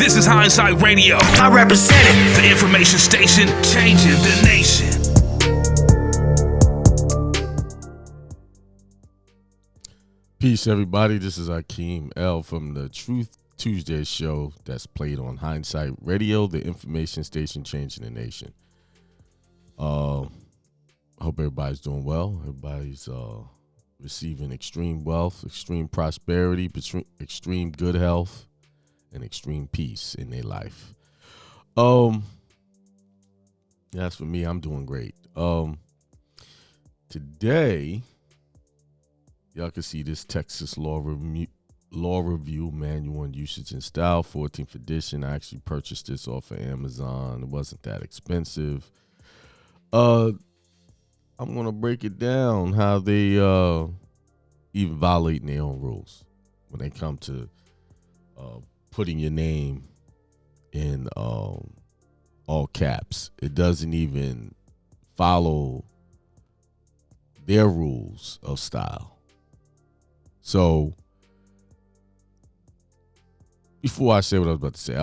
This is Hindsight Radio. I represent it. The information station changing the nation. Peace, everybody. This is Akeem L from the Truth Tuesday show that's played on Hindsight Radio, the information station changing the nation. I hope everybody's doing well. Everybody's receiving extreme wealth, extreme prosperity, extreme good health, and extreme peace in their life. As for me, I'm doing great. Today, y'all can see this Texas Law Review Manual on Usage and Style, 14th edition. I actually purchased this off of Amazon. It wasn't that expensive. I'm going to break it down how they even violating their own rules when they come to putting your name in all caps. It doesn't even follow their rules of style. So before I say what I was about to say,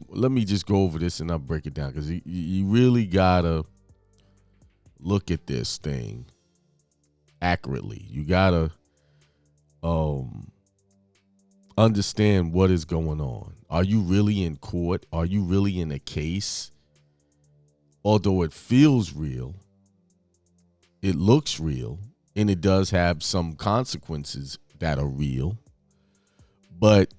let me just go over this and I'll break it down, because you really gotta look at this thing accurately. You gotta understand what is going on. Are you really in court? Are you really in a case? Although it feels real, it looks real, and it does have some consequences that are real. But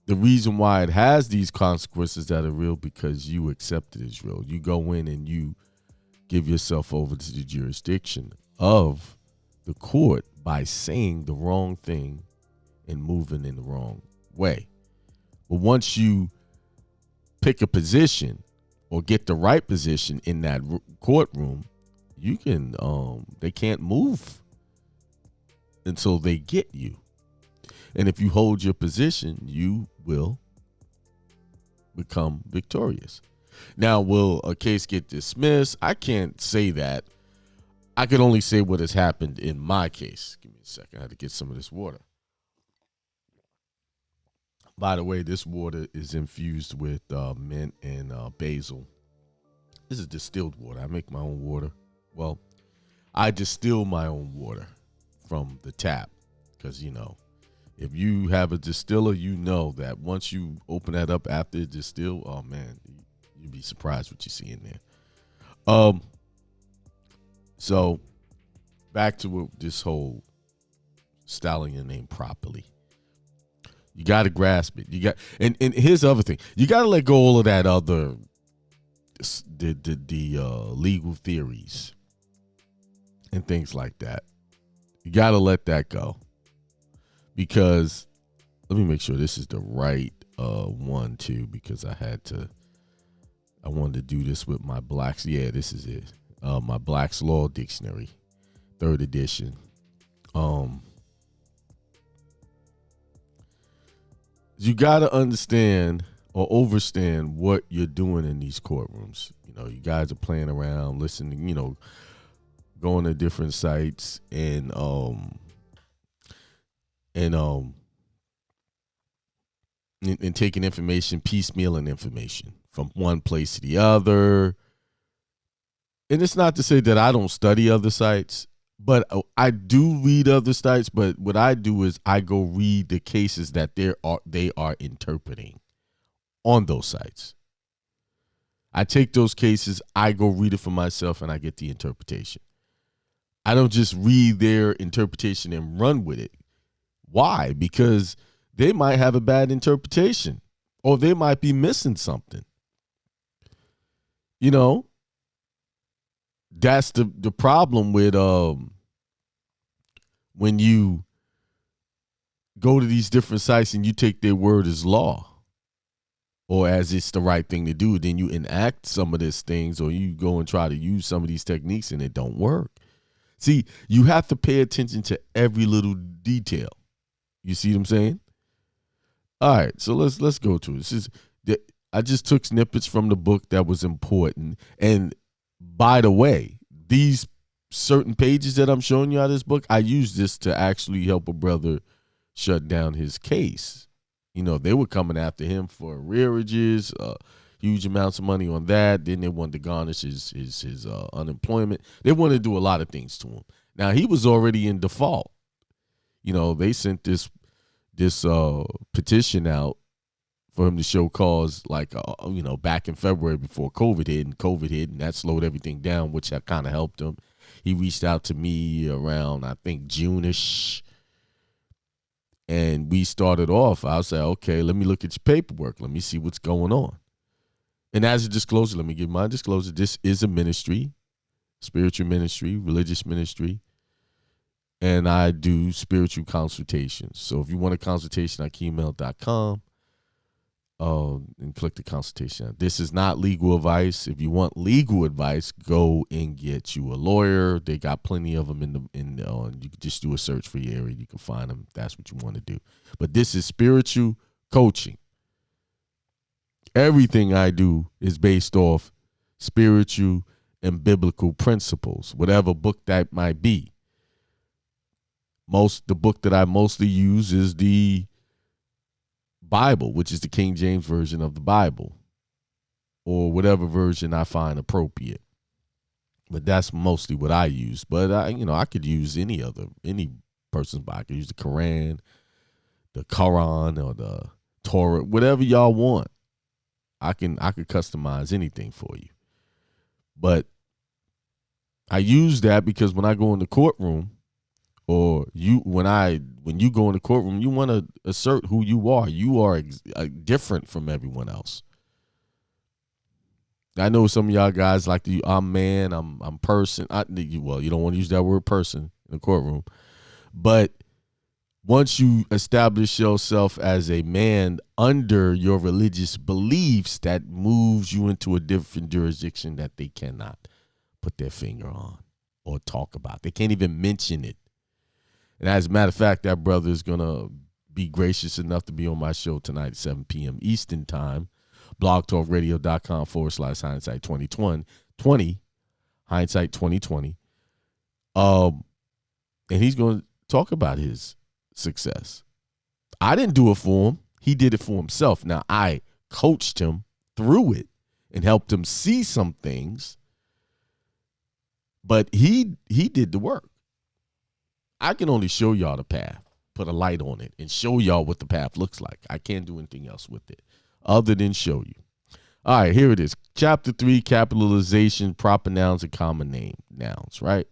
the reason why it has these consequences that are real, because you accept it as real. You go in and you give yourself over to the jurisdiction of the court by saying the wrong thing and moving in the wrong way. But once you pick a position or get the right position in that courtroom, you can they can't move until they get you. And if you hold your position, you will become victorious. Now, will a case get dismissed? I can't say that. I can only say what has happened in my case. Give me a second. I had to get some of this water. By the way, this water is infused with mint and basil. This is distilled water. I make my own water. Well, I distill my own water from the tap, because, if you have a distiller, you know that once you open that up after it distill, oh man, you'd be surprised what you see in there. So back to this whole styling your name properly. You got to grasp it. And here's the other thing. You got to let go all of that other the legal theories and things like that. You got to let that go, because let me make sure this is the right one too, because I wanted to do this with my Black's. Yeah, this is it. My Black's Law Dictionary, 3rd edition. You got to understand or overstand what you're doing in these courtrooms. You guys are playing around, listening, going to different sites and taking information, piecemealing information from one place to the other. And it's not to say that I don't study other sites, but I do read other sites. But what I do is I go read the cases that they are interpreting on those sites. I take those cases, I go read it for myself, and I get the interpretation. I don't just read their interpretation and run with it. Why? Because they might have a bad interpretation, or they might be missing something. That's the problem with when you go to these different sites and you take their word as law, or as it's the right thing to do, then you enact some of these things, or you go and try to use some of these techniques and it don't work. See, you have to pay attention to every little detail. You see what I'm saying? All right, so let's go to it. I just took snippets from the book that was important. And by the way, these certain pages that I'm showing you out of this book, I use this to actually help a brother shut down his case They were coming after him for arrearages, huge amounts of money on that. Then they wanted to garnish his unemployment. They wanted to do a lot of things to him. Now, he was already in default. They sent this petition out for him to show cause, like, back in February before COVID hit, and that slowed everything down, which kind of helped him. He reached out to me around, I think, June-ish, and we started off. I said, okay, let me look at your paperwork. Let me see what's going on. And as a disclosure, let me give my disclosure. This is a ministry, spiritual ministry, religious ministry, and I do spiritual consultations. So if you want a consultation, email.com. And click the consultation. This is not legal advice. If you want legal advice, go and get you a lawyer. They got plenty of them you can just do a search for your area. You can find them if that's what you want to do. But this is spiritual coaching. Everything I do is based off spiritual and biblical principles, whatever book that might be. The book that I mostly use is the Bible, which is the King James version of the Bible, or whatever version I find appropriate. But that's mostly what I use. But I could use any person's Bible. I could use the Quran, or the Torah, whatever y'all want. I could customize anything for you. But I use that because when I go in the courtroom, or when you go in the courtroom, you want to assert who you are. You are different from everyone else. I know some of y'all guys like to, I'm man, I'm person. You don't want to use that word person in the courtroom. But once you establish yourself as a man under your religious beliefs, that moves you into a different jurisdiction that they cannot put their finger on or talk about. They can't even mention it. And as a matter of fact, that brother is going to be gracious enough to be on my show tonight at 7 p.m. Eastern Time, blogtalkradio.com/hindsight 2020, hindsight 2020. And he's going to talk about his success. I didn't do it for him. He did it for himself. Now, I coached him through it and helped him see some things, but he did the work. I can only show y'all the path, put a light on it, and show y'all what the path looks like. I can't do anything else with it other than show you. All right, here it is. Chapter 3, capitalization, proper nouns, and common nouns, right?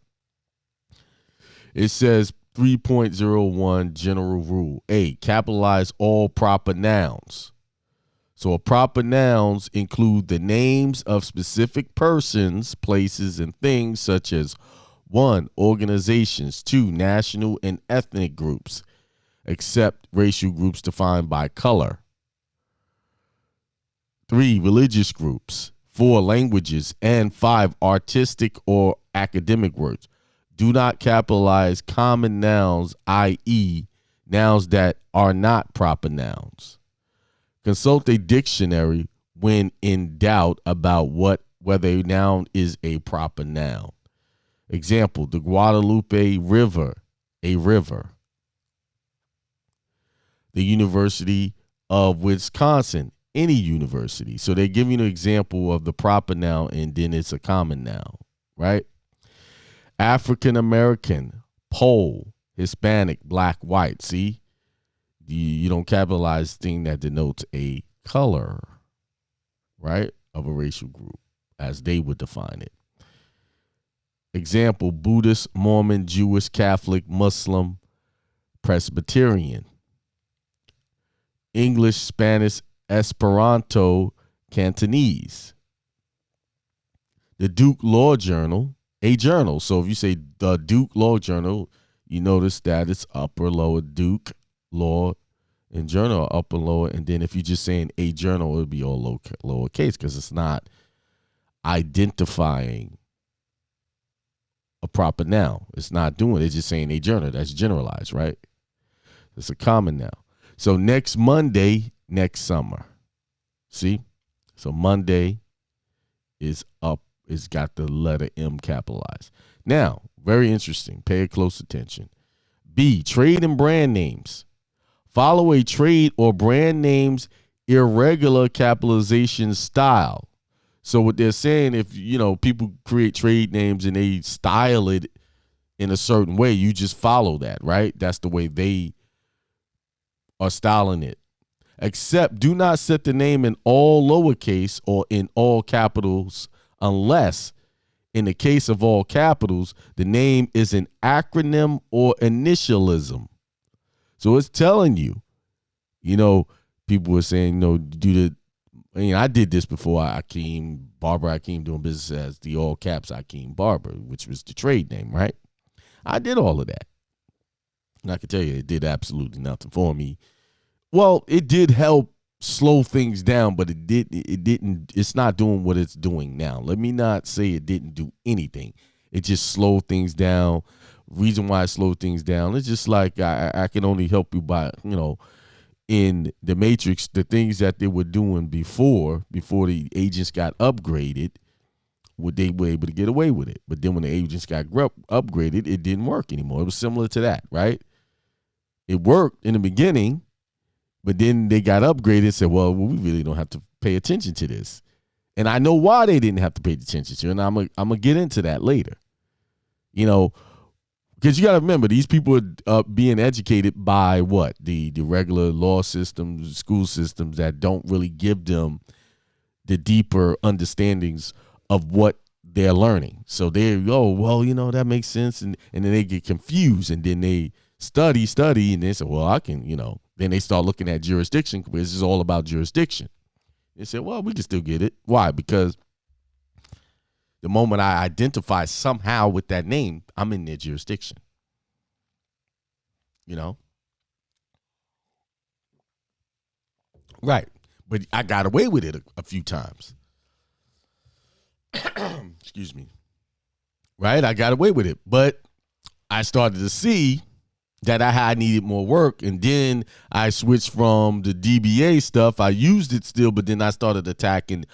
It says 3.01 general rule. A, capitalize all proper nouns. So proper nouns include the names of specific persons, places, and things such as 1, organizations, 2, national and ethnic groups, except racial groups defined by color. 3, religious groups, 4, languages, and 5, artistic or academic works. Do not capitalize common nouns, i.e., nouns that are not proper nouns. Consult a dictionary when in doubt about whether a noun is a proper noun. Example, the Guadalupe River, a river. The University of Wisconsin, any university. So they're giving you an example of the proper noun and then it's a common noun, right? African American, Pole, Hispanic, black, white. See, you don't capitalize thing that denotes a color, right, of a racial group as they would define it. Example, Buddhist, Mormon, Jewish, Catholic, Muslim, Presbyterian. English, Spanish, Esperanto, Cantonese. The Duke Law Journal, a journal. So if you say the Duke Law Journal, you notice that it's upper, lower, Duke, Law, and Journal, upper, lower. And then if you're just saying a journal, it would be all lowercase because it's not identifying a proper noun. It's not doing it. It's just saying a journal. That's generalized, right? It's a common noun. So next Monday, next summer. See? So Monday is up. It's got the letter M capitalized. Now, very interesting. Pay close attention. B, trade and brand names. Follow a trade or brand name's irregular capitalization style. So what they're saying, if people create trade names and they style it in a certain way, you just follow that, right? That's the way they are styling it. Except do not set the name in all lowercase or in all capitals unless, in the case of all capitals, the name is an acronym or initialism. So it's telling you, people were saying, I did this before Barbara Akeem, doing business as the all caps Akeem Barber, which was the trade name, right? I did all of that. And I can tell you, it did absolutely nothing for me. Well, it did help slow things down, but it's not doing what it's doing now. Let me not say it didn't do anything. It just slowed things down. Reason why it slowed things down, it's just like I can only help you by, in the Matrix, the things that they were doing before the agents got upgraded, they were able to get away with it. But then when the agents got upgraded, it didn't work anymore. It was similar to that, right? It worked in the beginning, but then they got upgraded and said, well, we really don't have to pay attention to this. And I know why they didn't have to pay attention to it, and I'm going to get into that later. Because you got to remember, these people are being educated by what? The regular law systems, school systems that don't really give them the deeper understandings of what they're learning. So that makes sense. And then they get confused, and then they study, and they say, well, I can, then they start looking at jurisdiction, because this is all about jurisdiction. They say, well, we can still get it. Why? Because the moment I identify somehow with that name, I'm in their jurisdiction. Right. But I got away with it a few times. Excuse me. Right? I got away with it. But I started to see that I needed more work, and then I switched from the DBA stuff. I used it still, but then I started attacking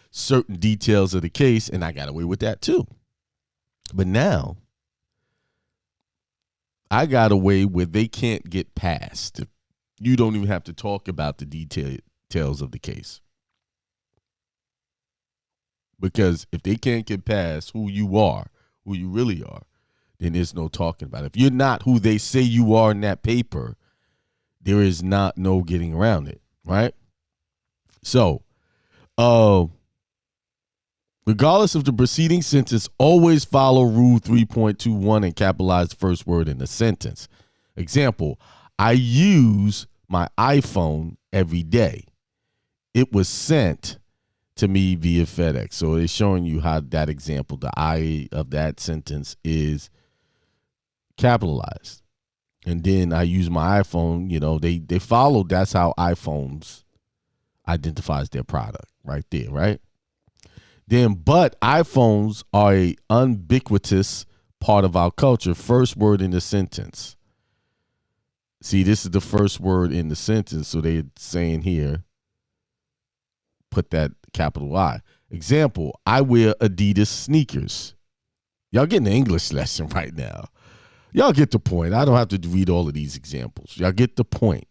certain details of the case, and I got away with that too. But now I got away with they can't get past. You don't even have to talk about the details of the case. Because if they can't get past who you really are, then there's no talking about it. If you're not who they say you are in that paper, there is no getting around it, right? So, regardless of the preceding sentence, always follow Rule 3.21 and capitalize the first word in the sentence. Example, I use my iPhone every day. It was sent to me via FedEx. So it's showing you how that example, the I of that sentence is capitalized. And then I use my iPhone, they follow. That's how iPhones identifies their product right there, right? Then, but iPhones are a ubiquitous part of our culture. First word in the sentence. See, this is the first word in the sentence. So they're saying here, put that capital I. Example, I wear Adidas sneakers. Y'all getting the English lesson right now. Y'all get the point. I don't have to read all of these examples. Y'all get the point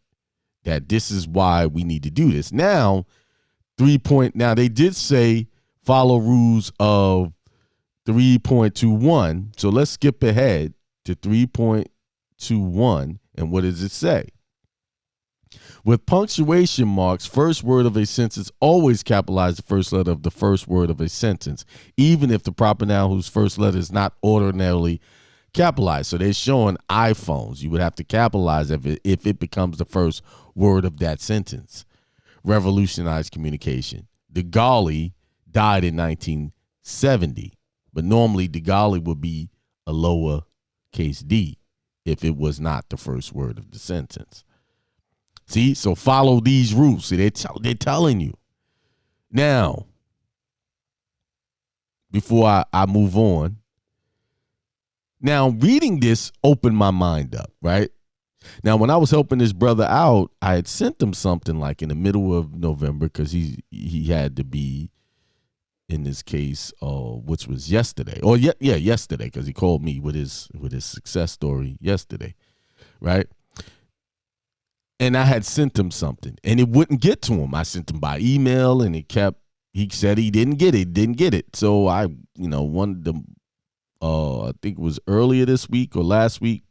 that this is why we need to do this. Now, now they did say follow rules of 3.21. So let's skip ahead to 3.21. And what does it say? With punctuation marks, first word of a sentence always capitalize the first letter of the first word of a sentence, even if the proper noun whose first letter is not ordinarily capitalized. So they're showing iPhones. You would have to capitalize if it becomes the first word of that sentence. Revolutionized communication. Degali died in 1970, but normally Degali would be a lowercase d if it was not the first word of the sentence. See, so follow these rules. See, they're telling you. Now, before I move on, now reading this opened my mind up, right? Now, when I was helping this brother out, I had sent him something like in the middle of November because he had to be in this case, which was yesterday. Or yesterday, because he called me with his success story yesterday, right? And I had sent him something and it wouldn't get to him. I sent him by email and he said he didn't get it. So I, one of the, I think it was earlier this week or last week,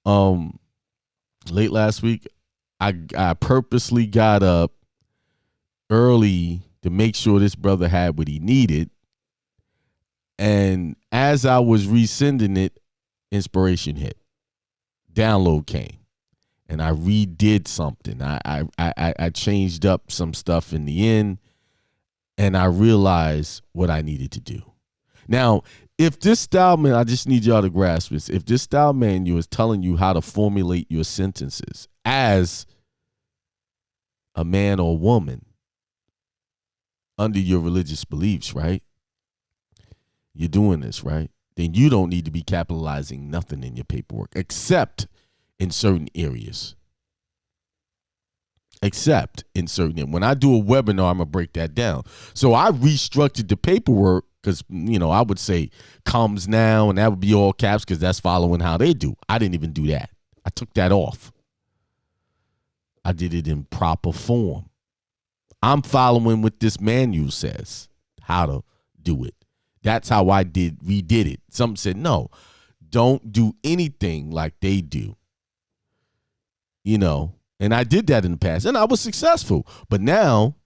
late last week, I purposely got up early to make sure this brother had what he needed. And as I was resending it, inspiration hit. Download came. And I redid something. I changed up some stuff in the end, and I realized what I needed to do. Now, if this style man, I just need y'all to grasp this. If this style manual is telling you how to formulate your sentences as a man or woman under your religious beliefs, right? You're doing this, right? Then you don't need to be capitalizing nothing in your paperwork except in certain areas. When I do a webinar, I'm going to break that down. So I restructured the paperwork because, I would say comes now and that would be all caps because that's following how they do. I didn't even do that. I took that off. I did it in proper form. I'm following what this manual says, how to do it. That's how I redid it. Some said, no, don't do anything like they do. And I did that in the past and I was successful. But now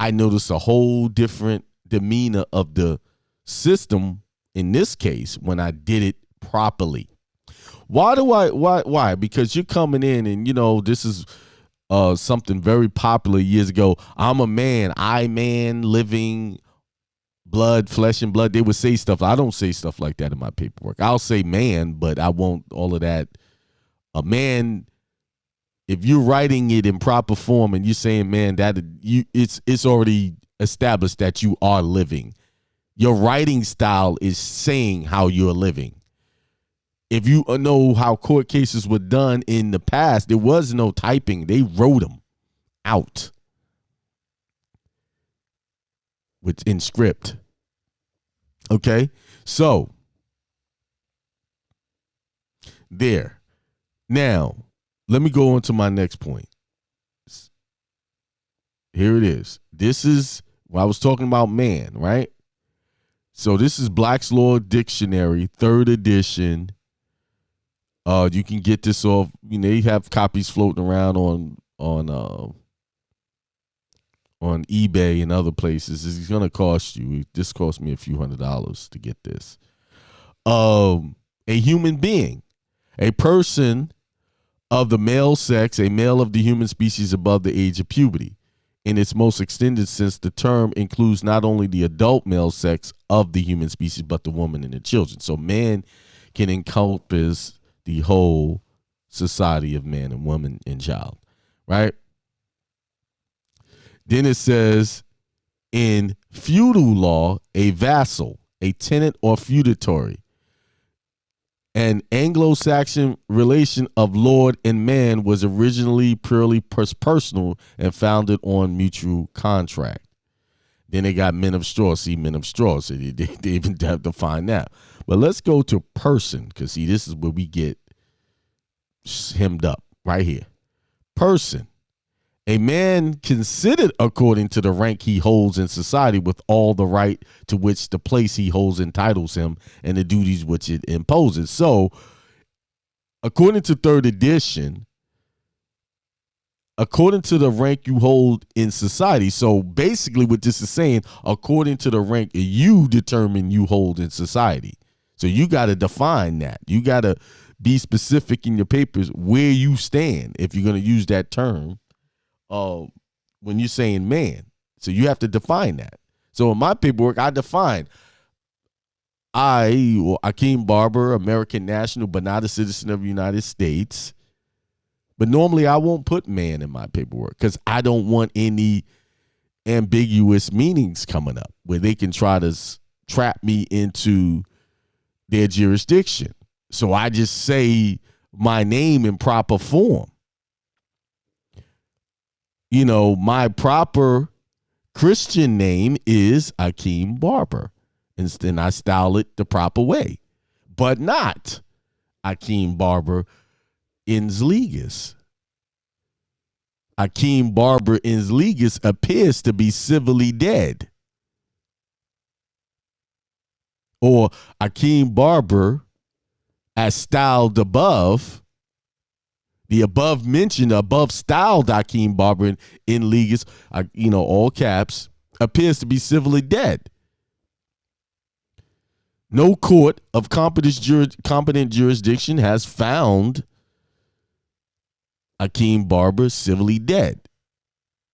I notice a whole different demeanor of the system in this case when I did it properly. Why? Because you're coming in and, this is something very popular years ago. I'm a man, living blood, flesh and blood. They would say stuff. I don't say stuff like that in my paperwork. I'll say man, but I won't all of that. A man, if you're writing it in proper form and you're saying, man, it's already established that you are living. Your writing style is saying how you're living. If you know how court cases were done in the past, there was no typing. They wrote them out in script. Okay, so there. Now, let me go on to my next point. Here it is. This is when I was talking about man, right? So this is Black's Law Dictionary, 3rd edition. You can get this off. They have copies floating around on eBay and other places. It's gonna cost you. This cost me a few $100s to get this. A human being, a person of the male sex, a male of the human species above the age of puberty. In its most extended sense, the term includes not only the adult male sex of the human species, but the woman and the children. So man can encompass the whole society of man and woman and child, right? Then it says, in feudal law, a vassal, a tenant or feudatory, an Anglo-Saxon relation of lord and man was originally purely personal and founded on mutual contract. Then they got men of straw. See, men of straw. So they even have to find that. But let's go to person because, see, this is where we get hemmed up right here. Person. A man considered according to the rank he holds in society with all the right to which the place he holds entitles him and the duties which it imposes. So, according to 3rd edition, according to the rank you hold in society. So, basically what this is saying, according to the rank you determine you hold in society. So, you got to define that. You got to be specific in your papers where you stand if you're going to use that term. When you're saying man. So you have to define that. So in my paperwork, I define Akeem Barber, American national, but not a citizen of the United States. But normally I won't put man in my paperwork because I don't want any ambiguous meanings coming up where they can try to trap me into their jurisdiction. So I just say my name in proper form. My proper Christian name is Akeem Barber. And then I style it the proper way. But not Akeem Barber Inslegas. Akeem Barber in Legis appears to be civilly dead. Or Akeem Barber, as styled above, the above mentioned, above styled Akeem Barber in Legis, all caps, appears to be civilly dead. No court of competent jurisdiction has found Akeem Barber civilly dead.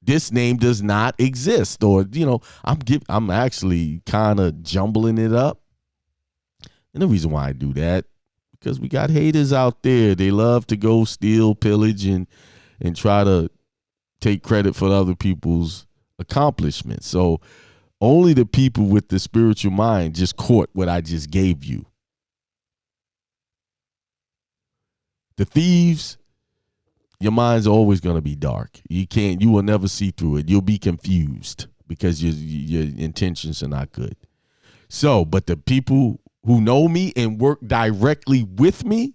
This name does not exist, or I'm actually kind of jumbling it up. And the reason why I do that, because we got haters out there. They love to go steal, pillage, and try to take credit for other people's accomplishments. So only the people with the spiritual mind just caught what I just gave you. The thieves, your mind's always going to be dark. You will never see through it. You'll be confused because your intentions are not good. So, but the people who know me and work directly with me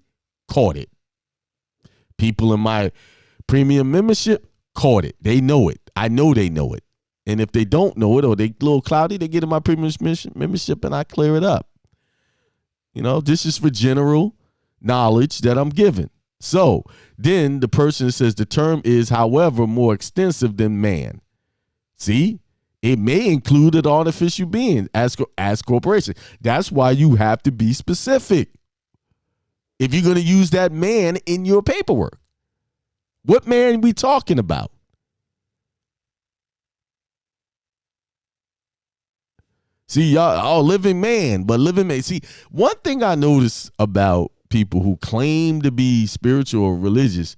caught it. People in my premium membership caught it. They know it. I know they know it. And if they don't know it or they a little cloudy, they get in my premium membership and I clear it up. This is for general knowledge that I'm giving. So then the person says the term is, however, more extensive than man. See, it may include an artificial being as corporation. That's why you have to be specific. If you're going to use that man in your paperwork, what man are we talking about? See, y'all, living man, but living man. See, one thing I notice about people who claim to be spiritual or religious,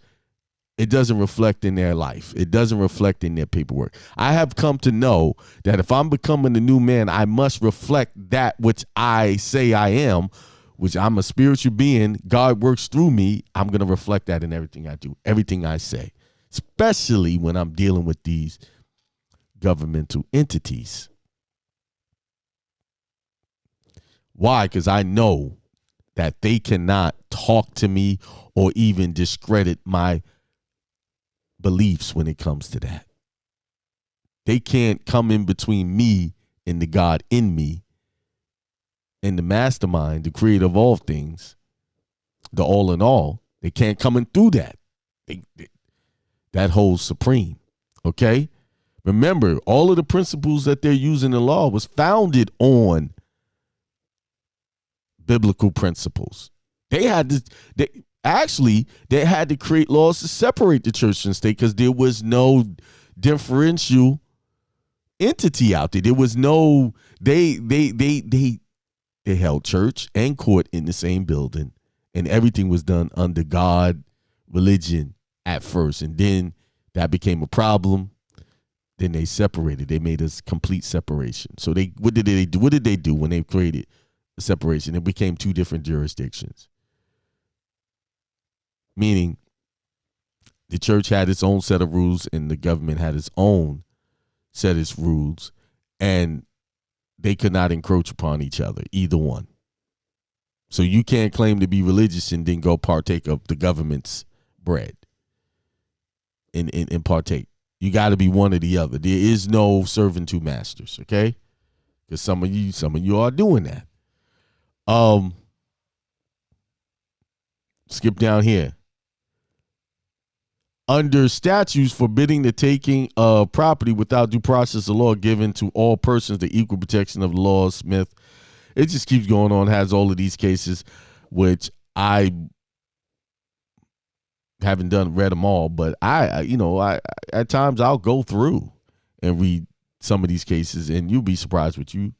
it doesn't reflect in their life. It doesn't reflect in their paperwork. I have come to know that if I'm becoming a new man, I must reflect that which I say I am, which I'm a spiritual being. God works through me. I'm going to reflect that in everything I do, everything I say, especially when I'm dealing with these governmental entities. Why? Because I know that they cannot talk to me or even discredit my beliefs when it comes to that. They can't come in between me and the God in me and the mastermind, the creator of all things, the all in all. They can't come in through that. That holds supreme. Okay? Remember, all of the principles that they're using in law was founded on biblical principles. They had to create laws to separate the church and state because there was no differential entity out there. There was no they held church and court in the same building, and everything was done under God, religion at first, and then that became a problem. Then they separated. They made a complete separation. So what did they do? What did they do when they created a separation? It became two different jurisdictions. Meaning the church had its own set of rules and the government had its own set of rules, and they could not encroach upon each other, either one. So you can't claim to be religious and then go partake of the government's bread and partake. You got to be one or the other. There is no serving two masters, okay? Because some of you are doing that. Skip down here. Under statutes forbidding the taking of property without due process of law given to all persons the equal protection of the law, Smith. It just keeps going on, has all of these cases, which I haven't read them all, but I at times I'll go through and read some of these cases, and you'll be surprised what you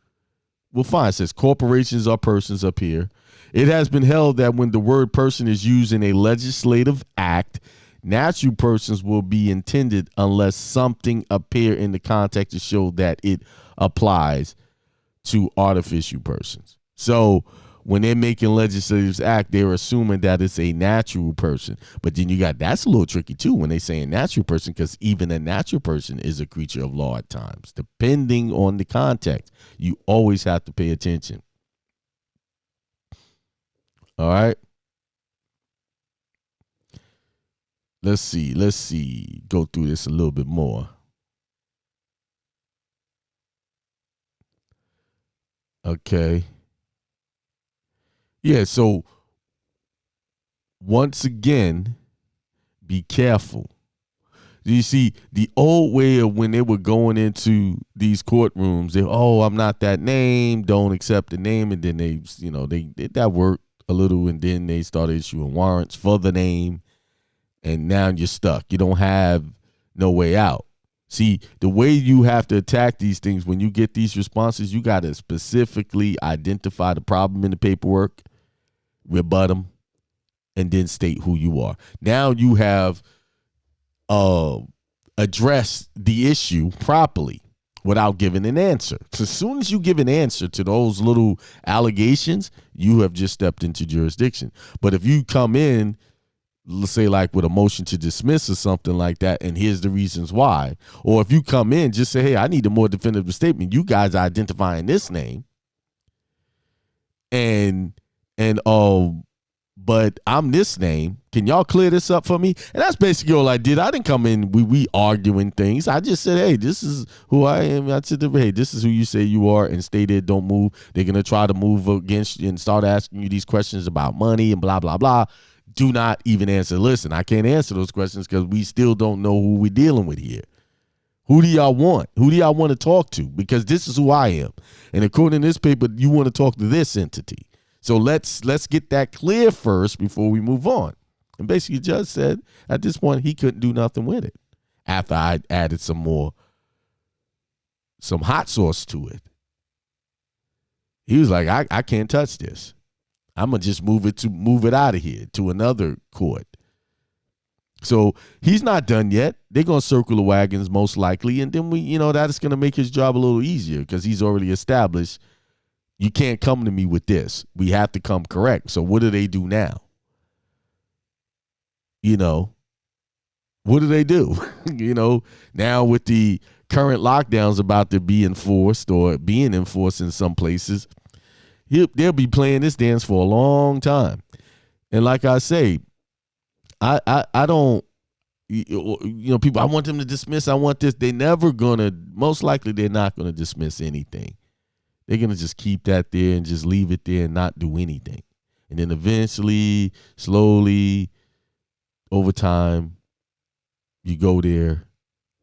will find. It says corporations are persons up here. It has been held that when the word person is used in a legislative act, natural persons will be intended unless something appear in the context to show that it applies to artificial persons. So when they're making legislative act, they're assuming that it's a natural person. But then that's a little tricky too when they say a natural person, because even a natural person is a creature of law at times. Depending on the context, you always have to pay attention. All right. Let's see. Go through this a little bit more. Okay. Yeah, so once again, be careful. You see, the old way of when they were going into these courtrooms, I'm not that name, don't accept the name, and then they did that work a little, and then they started issuing warrants for the name, and now you're stuck. You don't have no way out. See, the way you have to attack these things when you get these responses, you got to specifically identify the problem in the paperwork, rebut them, and then state who you are. Now you have addressed the issue properly without giving an answer. So as soon as you give an answer to those little allegations, you have just stepped into jurisdiction. But if you come in, let's say like with a motion to dismiss or something like that, and here's the reasons why, or if you come in, just say, hey, I need a more definitive statement. You guys are identifying this name, and but I'm this name. Can y'all clear this up for me? And that's basically all I did. I didn't come in, we arguing things. I just said, hey, this is who I am. I said, hey, this is who you say you are, and stay there, don't move. They're going to try to move against you and start asking you these questions about money and blah, blah, blah. Do not even answer. Listen, I can't answer those questions because we still don't know who we're dealing with here. Who do y'all want? Who do y'all want to talk to? Because this is who I am. And according to this paper, you want to talk to this entity. So let's get that clear first before we move on. And basically, the judge said at this point he couldn't do nothing with it after I added some hot sauce to it. He was like, I can't touch this. I'm gonna just move it out of here to another court. So he's not done yet. They're gonna circle the wagons most likely, and then that's gonna make his job a little easier because he's already established. You can't come to me with this. We have to come correct. So what do they do now? What do they do? Now with the current lockdowns about to be enforced or being enforced in some places, they'll be playing this dance for a long time. And like I say, I don't, people, I want them to dismiss. I want this. Most likely they're not going to dismiss anything. They're going to just keep that there and just leave it there and not do anything. And then eventually, slowly, over time, you go there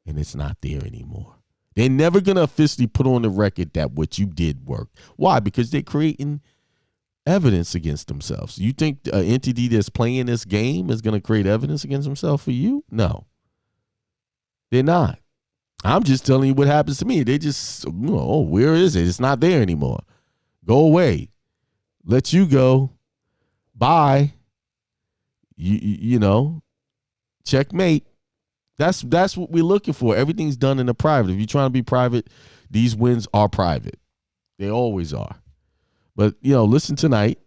and it's not there anymore. They're never going to officially put on the record that what you did worked. Why? Because they're creating evidence against themselves. You think an entity that's playing this game is going to create evidence against themselves for you? No. They're not. I'm just telling you what happens to me. They just, where is it? It's not there anymore. Go away. Let you go. Bye. Checkmate. That's what we're looking for. Everything's done in the private. If you're trying to be private, these wins are private. They always are. But, listen tonight,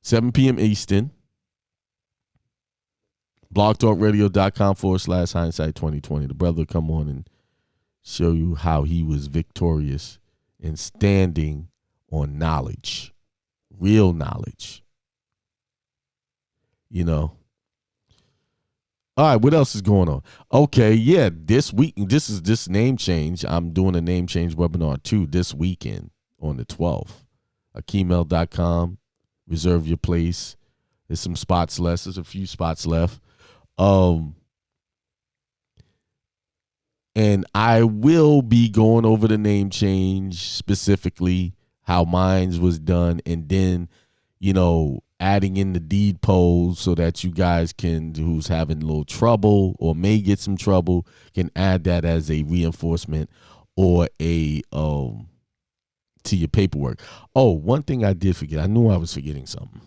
7 p.m. Eastern, blogtalkradio.com/hindsight 2020. The brother will come on and show you how he was victorious in standing on knowledge, real knowledge. All right, what else is going on? Okay, yeah, this week, this name change. I'm doing a name change webinar too this weekend on the 12th. Akimel.com. Reserve your place. There's some spots left. There's a few spots left. And I will be going over the name change, specifically how mine was done, and then, adding in the deed polls so that you guys can, who's having a little trouble or may get some trouble, can add that as a reinforcement or a to your paperwork. Oh, one thing I did forget. I knew I was forgetting something.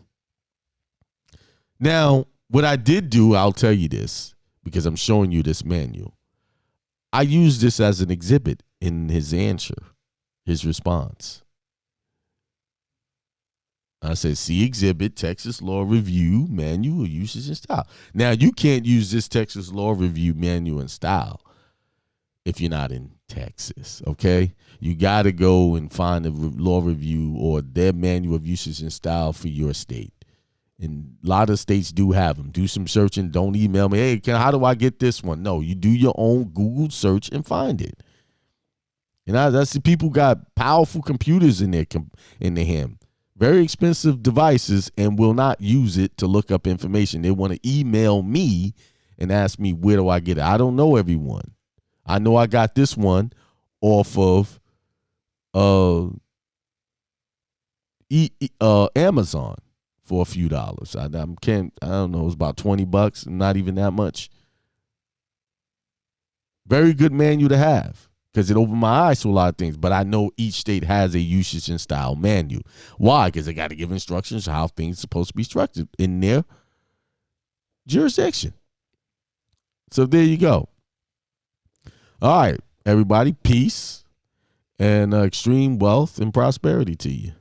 Now, what I did do, I'll tell you this because I'm showing you this manual. I used this as an exhibit in his answer, his response. I said, see exhibit, Texas Law Review, Manual, Usage and Style. Now, you can't use this Texas Law Review, Manual and Style if you're not in Texas, okay? You got to go and find a law review or their Manual of Usage and Style for your state. And a lot of states do have them. Do some searching. Don't email me. Hey, how do I get this one? No, you do your own Google search and find it. And I see people got powerful computers in their hand, very expensive devices, and will not use it to look up information. They want to email me and ask me, where do I get it? I don't know everyone. I know I got this one off of Amazon for a few dollars. I don't know, it's about $20, not even that much. Very good manual to have, because it opened my eyes to a lot of things. But I know each state has a usage and style manual. Why? Because they got to give instructions how things are supposed to be structured in their jurisdiction. So there you go. All right, everybody, peace and extreme wealth and prosperity to you.